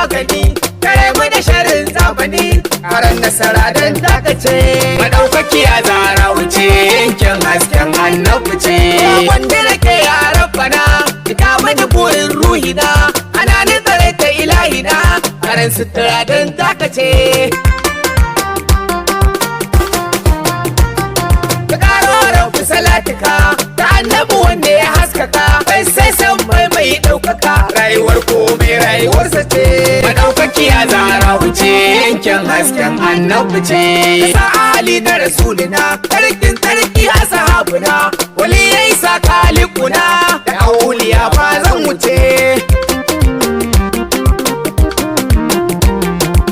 magani, kare mu da sharin zamani, karan nasara don dakace. Madaukakiya Zahra wuce, yankin hasken annabi ce. Wanda da ke yaran bana, ka mani burin ruhina, ana ni tsare ta ilahina, karen sutura don dakace. Ka ƙaro rabu salatika, ta annabi wanda ya haskaka, bai sai san mai ɗaukaka, rayuwar komai rayuwarsa ce. Madaukakiya Zahra wuce, yankin hasken annabi ce. Sa Ali na rasulina, tarkin tarki a sahabuna, wali ya isa kalikuna, da auliya ba zan wuce.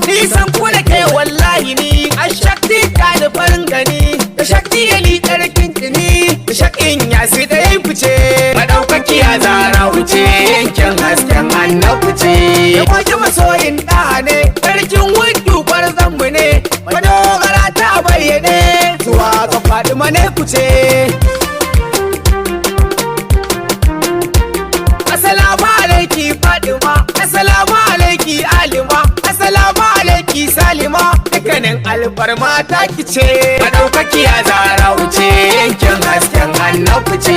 Nisan ku da ke wallahi ni, a shakti ta da farin gani, da shakti ya li tarkin tuni, da shakin yasi da ya fice. Madaukakiya Zahra wuce, yankin hasken annabi ce. Da kwaje masoyin ɗa ne, tarkin wudu gwarzanmu ne, madogara ta bayyane, zuwa ga Fatima ne kuce. Assalamu alaiki Fatima, assalamu alaiki Alima, assalamu alaiki Salima, dukkanin alfarma ta kice. Madaukakiya Zahra wuce, yankin hasken annabi ce.